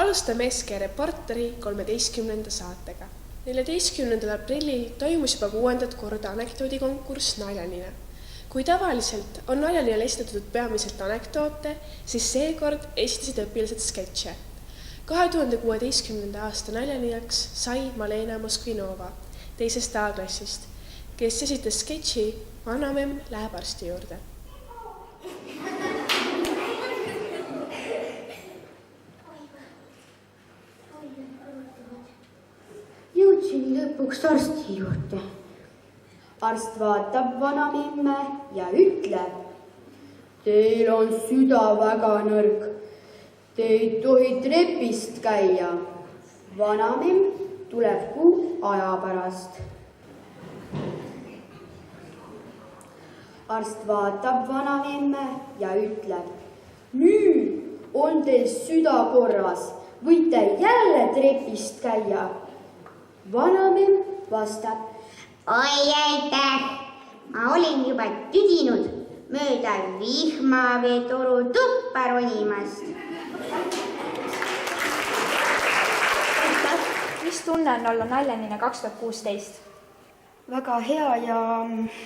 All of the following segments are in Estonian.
Alustame SK Reporteri 13. saatega. 14. aprillil toimus juba 6. korda anekdoodikonkurss Naljanina. Kui tavaliselt on Naljaninal esitatud peamiselt anekdoote, siis seekord esitasid õpilased sketše. 2016. aasta Naljaninaks sai Malena Moskvinova 2. A-klassist, kes esitas sketši Vanamemm läheb arsti juurde. Jõudsin lõpuks arsti juurde. Arst vaatab Vanamemme ja ütleb: Teil on süda väga nõrk. Te ei tohi trepist käia. Vanamemm tuleb kuu aja pärast. Arst vaatab Vanamemme ja ütleb: Nüüd on teil süda korras. Võite jälle trepist käia. Vanamemm vastab: Oi aitäh, ma olin juba tüdinud mööda vihmaveetoru tuppa ronimast. Mis tunne on olla Naljanina 2016? Väga hea ja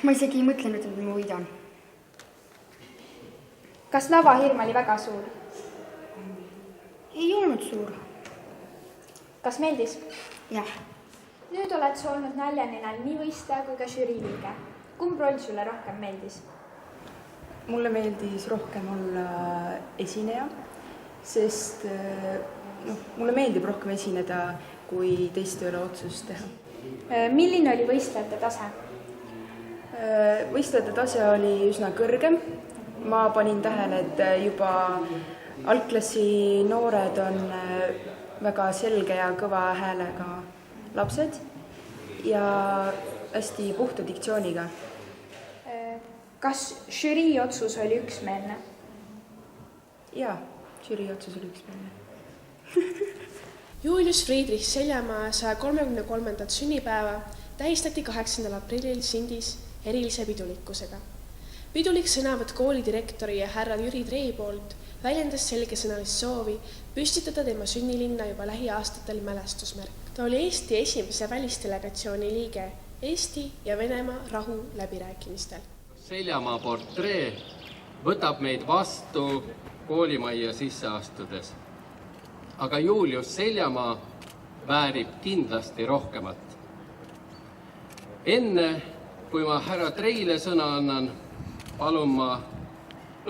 ma isegi ei mõtlenud, et ma võidan. Kas lavahirm oli väga suur? Ei olnud suur. Kas meeldis? Jah. Nüüd oled sa olnud Naljaninal nii võistleja kui ka žürii liige. Kumb roll sulle rohkem meeldis? Mulle meeldis rohkem olla esineja, sest mulle meeldib rohkem esineda, kui teist ei ole otsust teha. Milline oli võistlejate tase? Võistlejate tase oli üsna kõrge. Ma panin tähele, et juba algklassi noored on väga selge ja kõva häälega lapsed ja hästi puhta diktsiooniga. Kas žürii otsus oli üksmeelne? Jaa, žürii otsus oli üksmeelne. Julius Friedrich Seljamaa 133. sünnipäeva tähistati 8. aprillil Sindis erilise pidulikkusega. Pidulik sõnavõtt koolidirektori ja härra Jüri Trei poolt väljendas selgesõnalist soovi püstitada tema sünnilinna juba lähiaastatel mälestusmärk. Ta oli Eesti esimese välisdelegatsiooni liige Eesti ja Venemaa rahu läbirääkimistel. Seljamaa portree võtab meid vastu koolimajja sisse astudes. Aga Julius Seljamaa väärib kindlasti rohkemat. Enne, kui ma härra Treile sõna annan, palun ma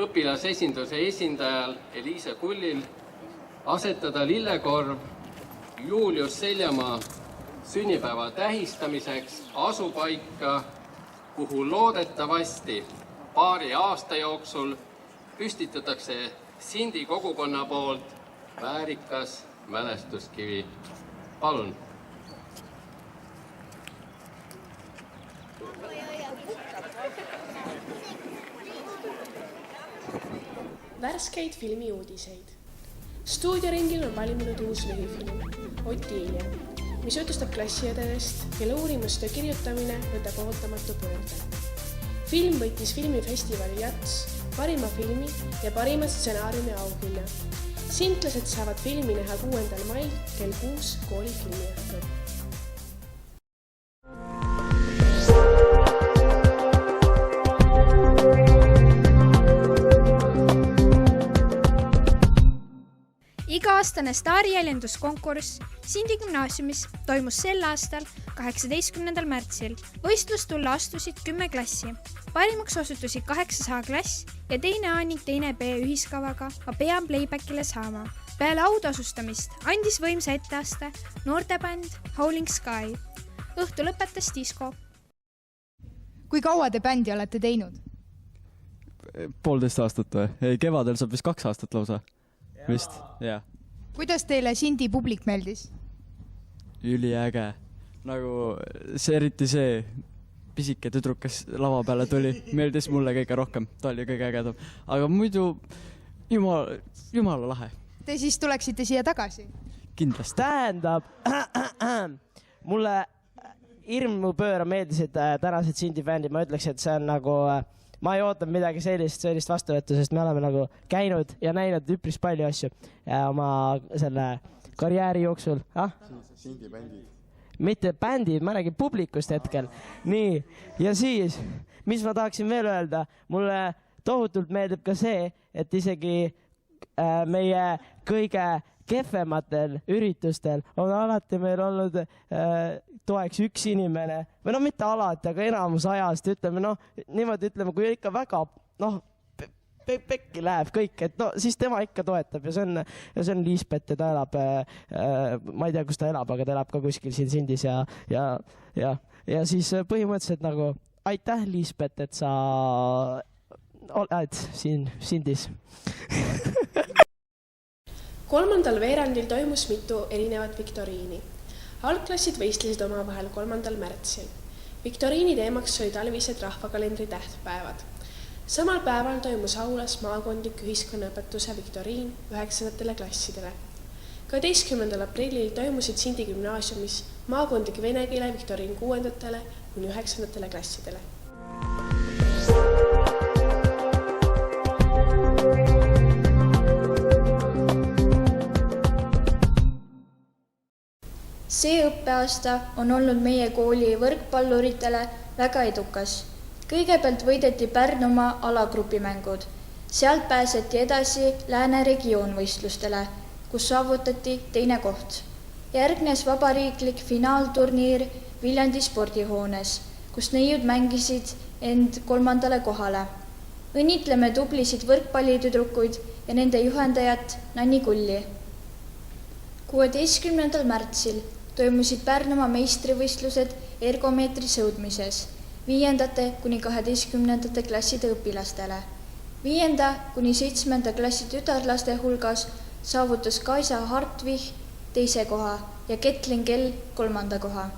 õpilasesinduse esindajal Eliise Kullil asetada lillekorv Julius Seljamaa sünnipäeva tähistamiseks asupaika, kuhu loodetavasti paari aasta jooksul püstitatakse Sindi kogukonna poolt väärikas mälestuskivi. Palun. Värskeid filmiuudiseid. Stuudioringil on valminud uus lühifilm Otiilia, mis jutustab klassiõdedest, kelle uurimustöö kirjutamine võtab ootamatu pöörde. Film võitis filmifestivali JATS parima filmi ja parima stsenaariumi auhinna. Sintlased saavad filmi näha 6. mail kell 6 kooli filmiõhtul. Iga-aastane staarijäljenduskonkurss Sindi gümnaasiumis toimus sel aastal 18. märtsil. Võistlustulla astusid 10 klassi. Parimaks osutusid 8 A-klass ja 2 A ning 2 B ühiskavaga ma pean playbackile saama. Peale autasustamist andis võimsa etteaste noortebänd Howling Sky. Õhtu lõpetas disko. Kui kaua te bändi olete teinud? 1,5 aastat või? Ei, kevadel saab vist 2 aastat lausa. Vist, jah. Kuidas teile Sindi publik meeldis? Üliäge. Nagu see eriti see pisike tüdruk, kes lava peale tuli, meeldis mulle kõige rohkem. Ta oli kõige ägedam. Aga muidu jumala lahe. Te siis tuleksite siia tagasi? Kindlasti. Tähendab, mulle hirmu pööra meeldisid tänased Sindi bändid. Ma ütleks, et see on nagu... Ma ei oota midagi sellist vastuvõttu, sest me oleme nagu käinud ja näinud üpris palju asju oma selle karjääri jooksul? Sindi bändid. Mitte bändid, ma räägin publikust hetkel. Nii, ja siis, mis ma tahaksin veel öelda, mulle tohutult meeldib ka see, et isegi meie kõige kehvematel üritustel on alati meil olnud toeks üks inimene, või mitte alati, aga enamus ajast ütleme, niimoodi ütleme, kui ikka väga, pekki läheb kõik, et siis tema ikka toetab ja see on Liisbet ja ta elab, ma ei tea, kus ta elab, aga ta elab ka kuskil siin Sindis ja siis põhimõtteliselt nagu aitäh, Liisbet, et sa oled siin Sindis. Kolmandal veerandil toimus mitu erinevat viktoriini. Algklassid võistlesid omavahel 3. märtsil. Viktoriini teemaks oli talvised rahvakalendri tähtpäevad. Samal päeval toimus aulas maakondlik ühiskonnaõpetuse viktoriin 9. klassidele. 12. aprillil toimusid Sindi gümnaasiumis maakondlik vene keele viktoriin 6. kuni 9. klassidele. See õppeaasta on olnud meie kooli võrkpalluritele väga edukas. Kõigepealt võideti Pärnumaa alagrupimängud. Sealt pääseti edasi Lääne regioonvõistlustele, kus saavutati 2. koht. Järgnes vabariiklik finaalturniir Viljandi spordihoones, kus neiud mängisid end 3. kohale. Õnnitleme tublisid võrkpallitüdrukuid ja nende juhendajat Nanni Kulli. 16. märtsil toimusid Pärnumaa meistrivõistlused ergomeetri sõudmises 5. kuni 12. klasside õpilastele. 5. kuni 7. klassi tütarlaste hulgas saavutas Kaisa Hartvih 2. koha ja Ketlin Kell 3. koha.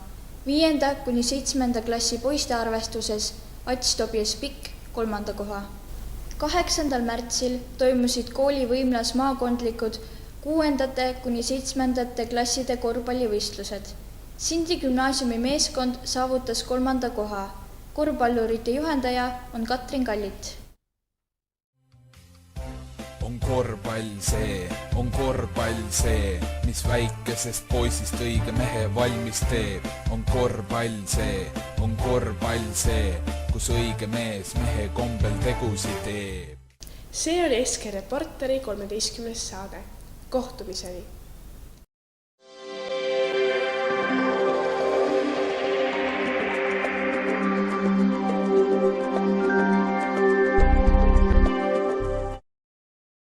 5. kuni 7. klassi poiste arvestuses Ats Tobias Pikk 3. koha. 8. märtsil toimusid kooli võimlas maakondlikud 6. kuni 7. klasside korvpallivõistlused. Sindi gümnaasiumi meeskond saavutas 3. koha. Korvpallurite juhendaja on Katrin Kallit. On korvpall see, mis väikesest poisist õige mehe valmis teeb. On korvpall see, kus õige mees mehe kombel tegusid teeb. See oli SK Reporteri 13. saade. Kohtumiseni!